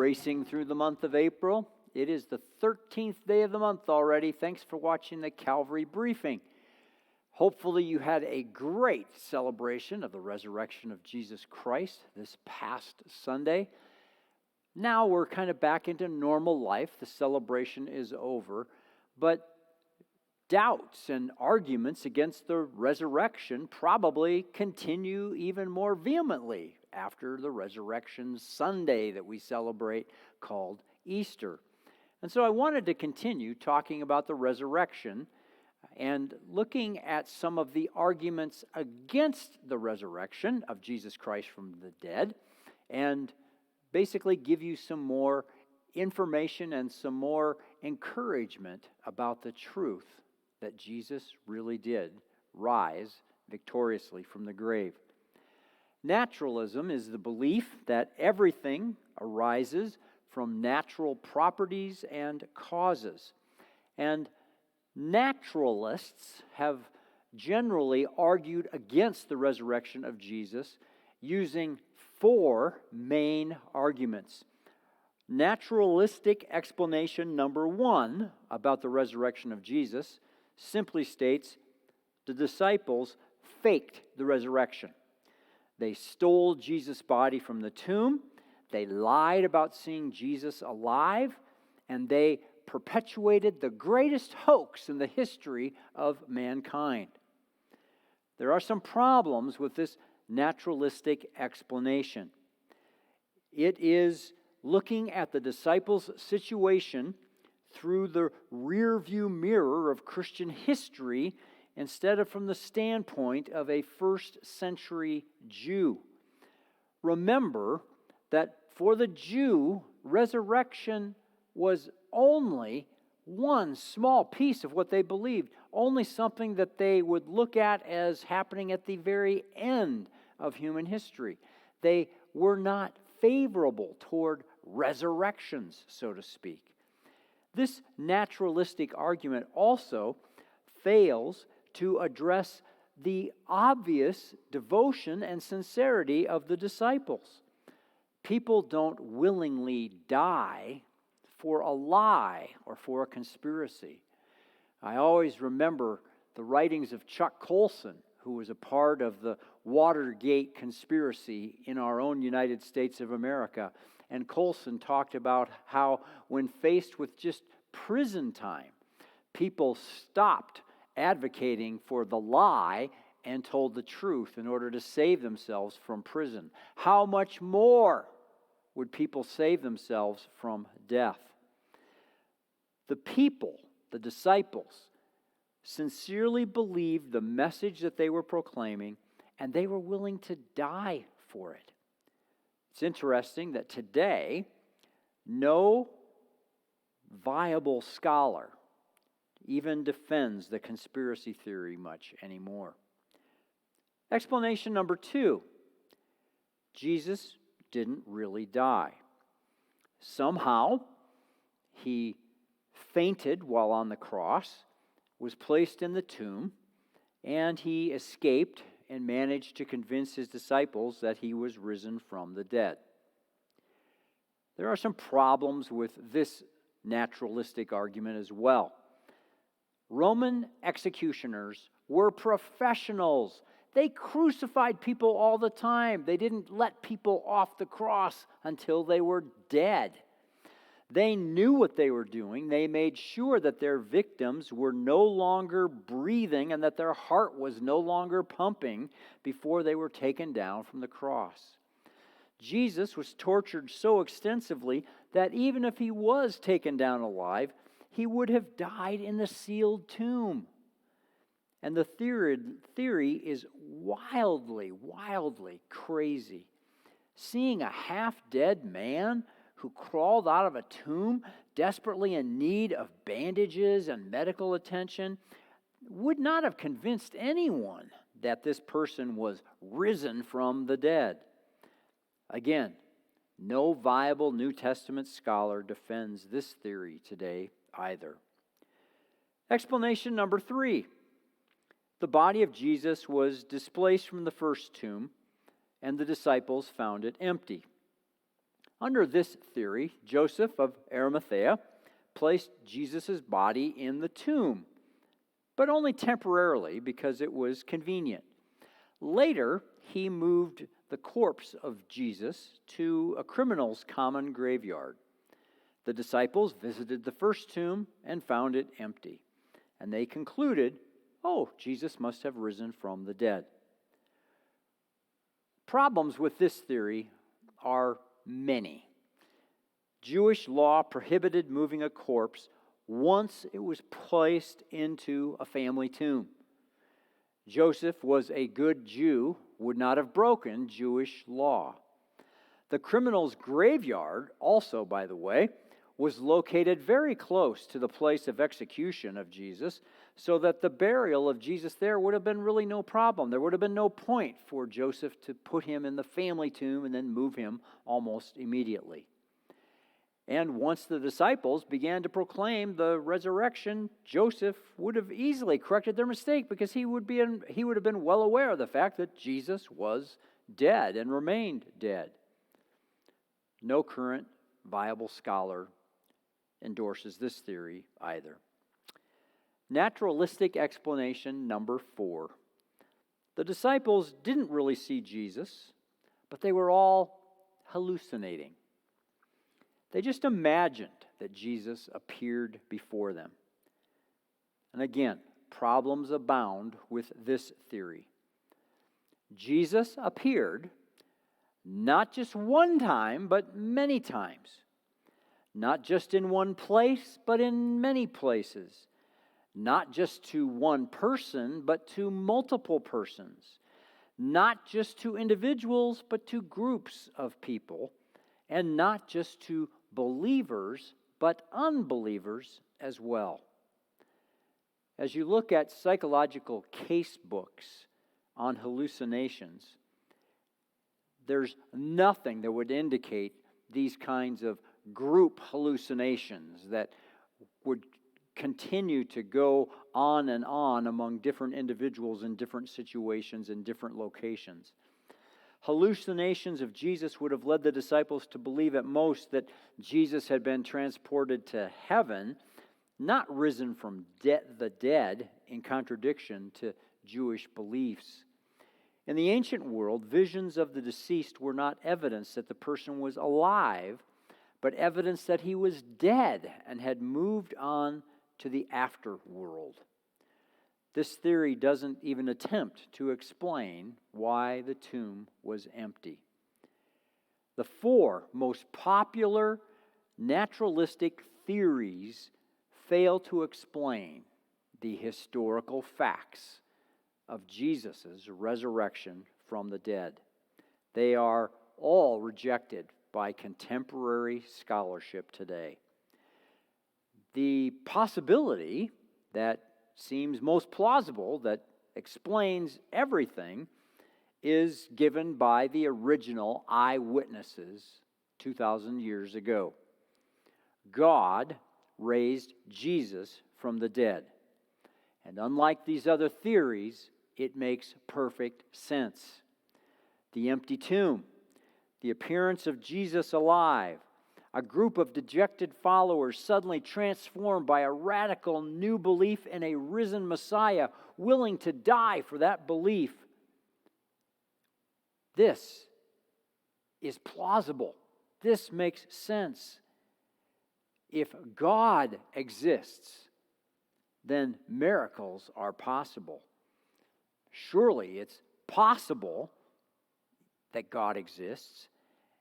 racing through the month of April. It is the 13th day of the month already. Thanks for watching the Calvary briefing. Hopefully you had a great celebration of the resurrection of Jesus Christ this past Sunday. Now we're kind of back into normal life. The celebration is over, but doubts and arguments against the resurrection probably continue even more vehemently after the Resurrection Sunday that we celebrate called Easter. And so I wanted to continue talking about the resurrection and looking at some of the arguments against the resurrection of Jesus Christ from the dead, and basically give you some more information and some more encouragement about the truth that Jesus really did rise victoriously from the grave. Naturalism is the belief that everything arises from natural properties and causes. And naturalists have generally argued against the resurrection of Jesus using four main arguments. Naturalistic explanation number one about the resurrection of Jesus simply states the disciples faked the resurrection. They stole Jesus' body from the tomb, they lied about seeing Jesus alive, and they perpetuated the greatest hoax in the history of mankind. There are some problems with this naturalistic explanation. It is looking at the disciples' situation through the rearview mirror of Christian history instead of from the standpoint of a first century Jew. Remember that for the Jew, resurrection was only one small piece of what they believed, only something that they would look at as happening at the very end of human history. They were not favorable toward resurrections, so to speak. This naturalistic argument also fails to address the obvious devotion and sincerity of the disciples. People don't willingly die for a lie or for a conspiracy. I always remember the writings of Chuck Colson, who was a part of the Watergate conspiracy in our own United States of America. And Colson talked about how when faced with just prison time, people stopped advocating for the lie and told the truth in order to save themselves from prison. How much more would people save themselves from death? The people, the disciples, sincerely believed the message that they were proclaiming, and they were willing to die for it. It's interesting that today, no viable scholar even defends the conspiracy theory much anymore. Explanation number two, Jesus didn't really die. Somehow, he fainted while on the cross, was placed in the tomb, and he escaped and managed to convince his disciples that he was risen from the dead. There are some problems with this naturalistic argument as well. Roman executioners were professionals. They crucified people all the time. They didn't let people off the cross until they were dead. They knew what they were doing. They made sure that their victims were no longer breathing and that their heart was no longer pumping before they were taken down from the cross. Jesus was tortured so extensively that even if he was taken down alive, he would have died in the sealed tomb. And the theory is wildly crazy. Seeing a half-dead man who crawled out of a tomb, desperately in need of bandages and medical attention, would not have convinced anyone that this person was risen from the dead. Again, no viable New Testament scholar defends this theory today either. Explanation number three. The body of Jesus was displaced from the first tomb, and the disciples found it empty. Under this theory, Joseph of Arimathea placed Jesus' body in the tomb, but only temporarily because it was convenient. Later, he moved the corpse of Jesus to a criminal's common graveyard. The disciples visited the first tomb and found it empty, and they concluded, "Oh, Jesus must have risen from the dead." Problems with this theory are many. Jewish law prohibited moving a corpse once it was placed into a family tomb. Joseph was a good Jew, would not have broken Jewish law. The criminal's graveyard, also, by the way, was located very close to the place of execution of Jesus, so that the burial of Jesus there would have been really no problem. There would have been no point for Joseph to put him in the family tomb and then move him almost immediately. And once the disciples began to proclaim the resurrection, Joseph would have easily corrected their mistake, because he would have been well aware of the fact that Jesus was dead and remained dead. No current viable scholar endorses this theory either. Naturalistic explanation number 4. The disciples didn't really see Jesus, but they were all hallucinating. They just imagined that Jesus appeared before them. And again, problems abound with this theory. Jesus appeared not just one time, but many times. Not just in one place, but in many places. Not just to one person, but to multiple persons. Not just to individuals, but to groups of people. And not just to believers, but unbelievers as well. As you look at psychological case books on hallucinations, there's nothing that would indicate these kinds of group hallucinations that would continue to go on and on among different individuals in different situations in different locations. Hallucinations of Jesus would have led the disciples to believe at most that Jesus had been transported to heaven, not risen from the dead, in contradiction to Jewish beliefs. In the ancient world, visions of the deceased were not evidence that the person was alive, but evidence that he was dead and had moved on to the afterworld. This theory doesn't even attempt to explain why the tomb was empty. The 4 most popular naturalistic theories fail to explain the historical facts of Jesus' resurrection from the dead. They are all rejected by contemporary scholarship today. The possibility that seems most plausible, that explains everything, is given by the original eyewitnesses 2,000 years ago. God raised Jesus from the dead. And unlike these other theories, it makes perfect sense. The empty tomb, the appearance of Jesus alive, a group of dejected followers suddenly transformed by a radical new belief in a risen Messiah, willing to die for that belief. This is plausible. This makes sense. If God exists, then miracles are possible. Surely it's possible that God exists.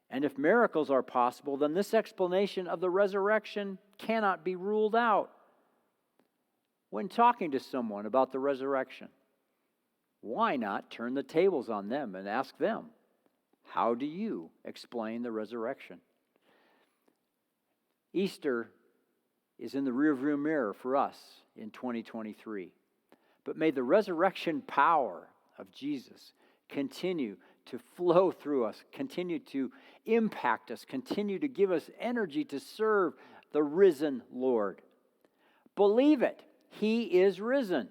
And if miracles are possible, then this explanation of the resurrection cannot be ruled out. When talking to someone about the resurrection, why not turn the tables on them and ask them, how do you explain the resurrection? Easter is in the rearview mirror for us in 2023. But may the resurrection power of Jesus continue to flow through us, continue to impact us, continue to give us energy to serve the risen Lord. Believe it, He is risen.